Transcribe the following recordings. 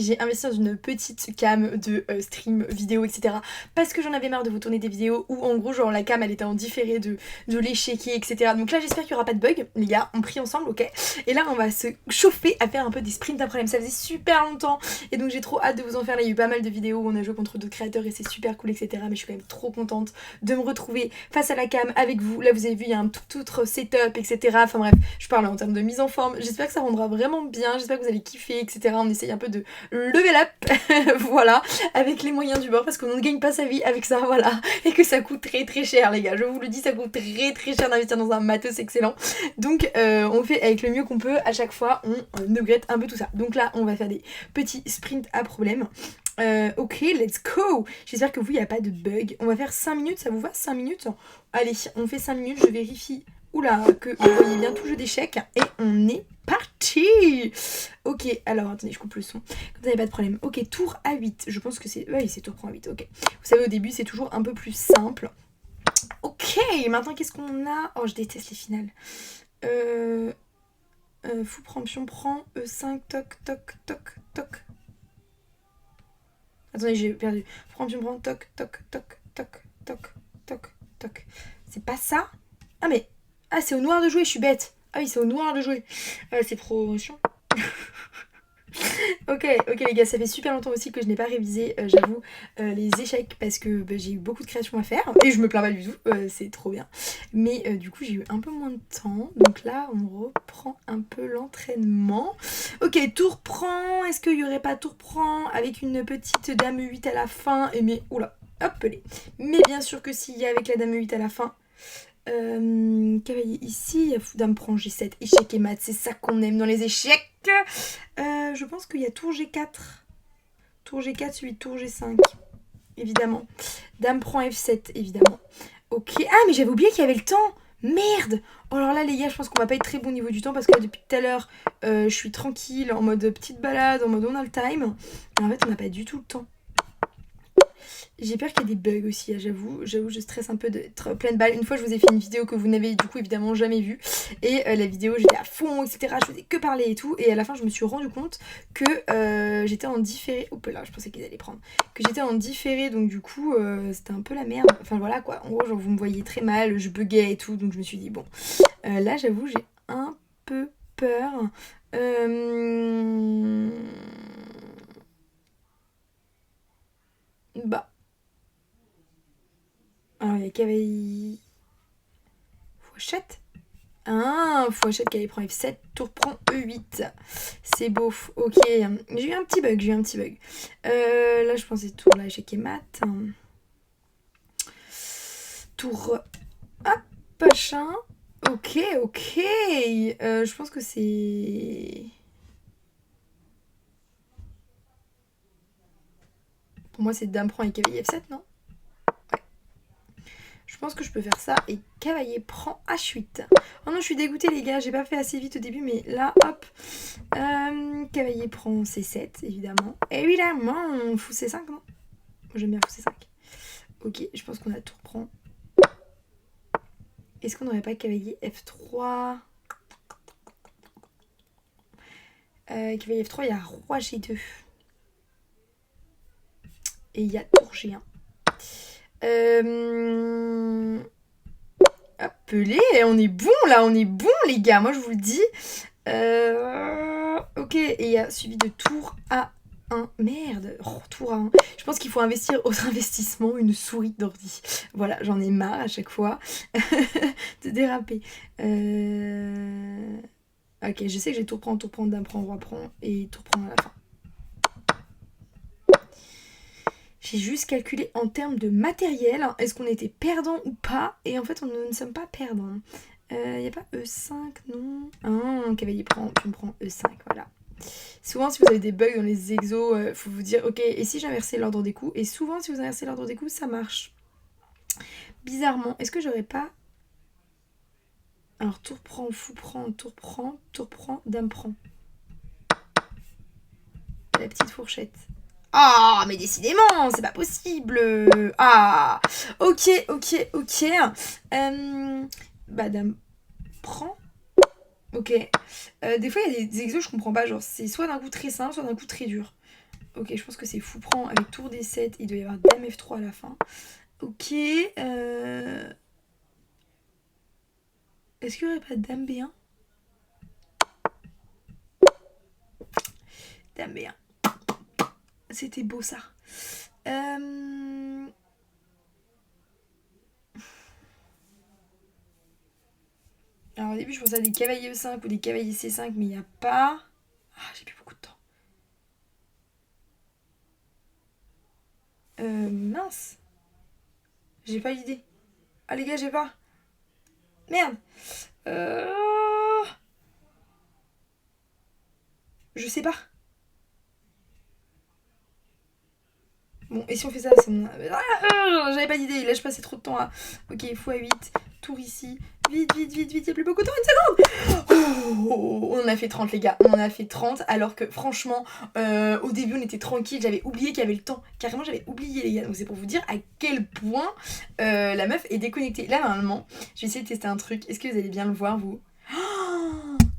J'ai investi dans une petite cam de stream vidéo, etc. Parce que j'en avais marre de vous tourner des vidéos où en gros genre la cam elle était en différé de l'échiquier, etc. Donc là j'espère qu'il n'y aura pas de bug. Les gars, on prie ensemble, ok. Et là on va se chauffer à faire un peu des sprints après. Ça faisait super longtemps et donc j'ai trop hâte de vous en faire. Là il y a eu pas mal de vidéos où on a joué contre d'autres créateurs et c'est super cool, etc. Mais je suis quand même trop contente de me retrouver face à la cam avec vous. Là vous avez vu il y a un tout autre setup, etc. Enfin bref, je parle en termes de mise en forme. J'espère que ça rendra vraiment bien. J'espère que vous allez kiffer, etc. On essaye un peu de level up, voilà, avec les moyens du bord, parce qu'on ne gagne pas sa vie avec ça, voilà, et que ça coûte très très cher, les gars, je vous le dis, ça coûte très très cher d'investir dans un matos excellent, donc on fait avec le mieux qu'on peut, à chaque fois, on upgrade un peu tout ça, donc là, on va faire des petits sprints à problème. Ok, let's go. J'espère que vous, il n'y a pas de bug. On va faire 5 minutes, ça vous va 5 minutes? Allez, on fait 5 minutes, je vérifie. Oula, que vous voyez bien tout jeu d'échecs. Et on est parti. Ok, alors attendez, je coupe le son. Comme ça, il n'y a pas de problème. Ok, tour A8. Je pense que c'est... Oui, c'est tour A8, ok. Vous savez, au début, c'est toujours un peu plus simple. Ok, maintenant, qu'est-ce qu'on a? Oh, je déteste les finales. Fou prend, pion prend, E5, toc, toc, toc, toc. Attendez, j'ai perdu. Prends, pion prend, toc, toc, toc, toc, toc, toc, toc. C'est pas ça? Ah, mais... Ah, c'est au noir de jouer, je suis bête. Ah oui, c'est au noir de jouer. C'est promotion. ok les gars, ça fait super longtemps aussi que je n'ai pas révisé, j'avoue, les échecs parce que j'ai eu beaucoup de créations à faire et je me plains pas du tout, c'est trop bien. Mais du coup j'ai eu un peu moins de temps, donc là on reprend un peu l'entraînement. Ok, tour prend, est-ce qu'il y aurait pas tour prend avec une petite dame 8 à la fin? Et mais, oula, hop les. Mais bien sûr que s'il y a avec la dame 8 à la fin. Cavalier ici, dame prend G7, échec et mat, c'est ça qu'on aime dans les échecs. Je pense qu'il y a tour G4. Tour G4 suivi de tour G5, évidemment. Dame prend F7, évidemment. Ok. Ah, mais j'avais oublié qu'il y avait le temps. Merde. Oh, alors là, les gars, je pense qu'on va pas être très bon niveau du temps parce que là, depuis tout à l'heure, je suis tranquille, en mode petite balade, en mode on a le time. Et en fait, on n'a pas du tout le temps. J'ai peur qu'il y ait des bugs aussi, j'avoue, je stresse un peu d'être pleine balle. Une fois, je vous ai fait une vidéo que vous n'avez du coup évidemment jamais vue. Et la vidéo, j'étais à fond, etc. Je faisais que parler et tout. Et à la fin, je me suis rendu compte que j'étais en différé. Hop là, je pensais qu'ils allaient prendre. Que j'étais en différé, donc du coup, c'était un peu la merde. Enfin voilà quoi. En gros, genre, vous me voyez très mal, je buguais et tout. Donc je me suis dit, bon, là, j'avoue, j'ai un peu peur. Bah. Alors, il y a cavalier. Fouchette. Ah, Fouchette qui prend F7, tour prend E8. C'est beau, ok. J'ai eu un petit bug, là, je pensais tour là, échec et mat. Tour. Hop, machin. Ok. Je pense que c'est. Pour moi, c'est dame prend et cavalier F7, non? Je pense que je peux faire ça et cavalier prend H8. Oh non, je suis dégoûtée les gars, j'ai pas fait assez vite au début, mais là, hop. Cavalier prend C7, évidemment. Évidemment, fou C5, non? Moi j'aime bien fou C5. Ok, je pense qu'on a tour prend. Est-ce qu'on n'aurait pas cavalier F3? Cavalier F3, il y a roi G2. Et il y a tour G1. Appelé, on est bon là, on est bon les gars, moi je vous le dis. Ok, et il y a suivi de tour A1. Merde, tour A1. Je pense qu'il faut investir autre investissement, une souris d'ordi. Voilà, j'en ai marre à chaque fois de déraper. Ok, je sais que j'ai tour prend, dame prend, roi prend et tour prend à la fin. J'ai juste calculé en termes de matériel, est-ce qu'on était perdant ou pas, et en fait, nous ne sommes pas perdants. Il n'y a pas E5, non? Ah, cavalier prend, tu me prends E5, voilà. Souvent, si vous avez des bugs dans les exos, faut vous dire, ok, et si j'inversais l'ordre des coups? Et souvent, si vous inversez l'ordre des coups, ça marche. Bizarrement, est-ce que j'aurais pas... Alors, tour prend, fou prend, tour prend, dame prend. La petite fourchette. Ah, mais décidément, c'est pas possible. Ah, ok. Dame prend. Ok. Des fois, il y a des exos, je comprends pas. Genre, c'est soit d'un coup très simple, soit d'un coup très dur. Ok, je pense que c'est fou prend avec tour D7. Il doit y avoir dame F3 à la fin. Ok. Est-ce qu'il n'y aurait pas dame B1? Dame B1. C'était beau ça. Alors au début je pensais à des cavaliers E5 ou des cavaliers C5 mais il n'y a pas. Ah j'ai plus beaucoup de temps. Mince. J'ai pas l'idée. Ah les gars j'ai pas. Merde. Je sais pas. Bon, et si on fait ça, c'est mon... j'avais pas d'idée, là je passais trop de temps à... Ok, x8, tour ici, vite, vite, vite, vite, il y a plus beaucoup de temps, une seconde. Oh, on en a fait 30 les gars, on en a fait 30, alors que franchement, au début on était tranquille, j'avais oublié qu'il y avait le temps, carrément j'avais oublié les gars, donc c'est pour vous dire à quel point la meuf est déconnectée. Là normalement, je vais essayer de tester un truc, est-ce que vous allez bien le voir vous?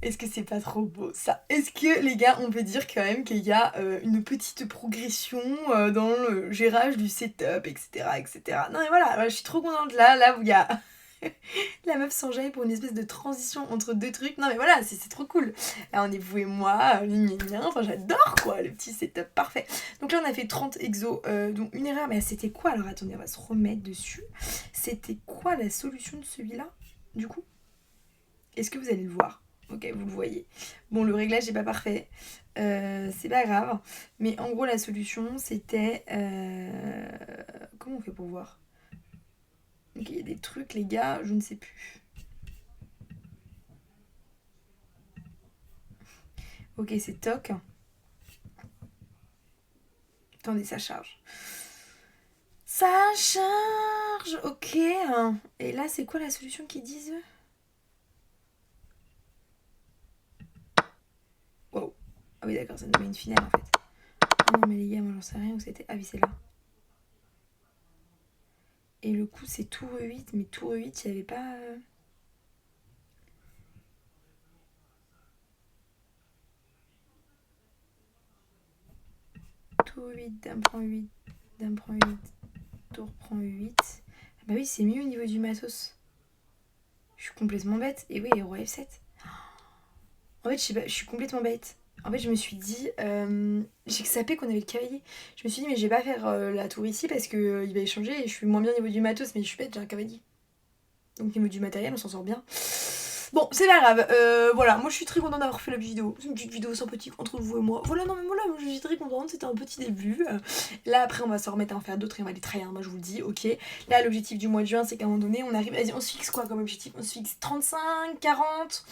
Est-ce que c'est pas trop beau ça? Est-ce que les gars on peut dire quand même qu'il y a une petite progression dans le gérage du setup, etc., etc. Non mais voilà, je suis trop contente là où il y a la meuf s'enjaille pour une espèce de transition entre deux trucs. Non mais voilà, c'est trop cool. Là on est vous et moi, enfin j'adore quoi, le petit setup parfait. Donc là on a fait 30 exos, donc une erreur, mais c'était quoi? Alors attendez, on va se remettre dessus. C'était quoi la solution de celui-là du coup? Est-ce que vous allez le voir? Ok, vous le voyez. Bon, le réglage n'est pas parfait. C'est pas grave. Mais en gros, la solution, c'était... Comment on fait pour voir? Ok, il y a des trucs, les gars, je ne sais plus. Ok, c'est toc. Attendez, ça charge. Ça charge. Ok. Et là, c'est quoi la solution qu'ils disent? Wow. Ah oui, d'accord, ça nous met une finale, en fait. Ah non, mais les gars, moi, j'en sais rien où c'était. Ah oui, c'est là. Et le coup, c'est tour E8, mais tour E8, il n'y avait pas... Tour 8, dame prend 8, dame prend 8, tour prend 8. Ah bah oui, c'est mieux au niveau du matos. Je suis complètement bête. Et oui, roi F7. En fait, je sais pas, je suis complètement bête. En fait, je me suis dit, j'ai sapé qu'on avait le cavalier. Je me suis dit, mais je vais pas faire la tour ici parce que il va échanger et je suis moins bien au niveau du matos, mais je suis bête, j'ai un cavalier. Donc, au niveau du matériel, on s'en sort bien. Bon, c'est pas grave. Voilà, moi je suis très contente d'avoir fait la vidéo. C'est une petite vidéo sympathique entre vous et moi. Voilà, non mais voilà, moi je suis très contente. C'était un petit début. Là, après, on va se remettre à en faire d'autres et on va les trahir. Moi, je vous le dis, ok. Là, l'objectif du mois de juin, c'est qu'à un moment donné, on arrive. Vas-y, on se fixe quoi comme objectif? On se fixe 35, 40.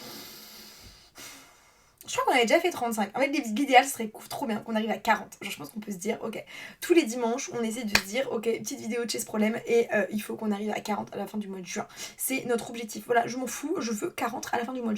Je crois qu'on avait déjà fait 35. En fait, l'idéal, ce serait trop bien qu'on arrive à 40. Genre, je pense qu'on peut se dire, ok, tous les dimanches, on essaie de se dire, ok, petite vidéo de Chess Problème et il faut qu'on arrive à 40 à la fin du mois de juin. C'est notre objectif. Voilà, je m'en fous, je veux 40 à la fin du mois de juin.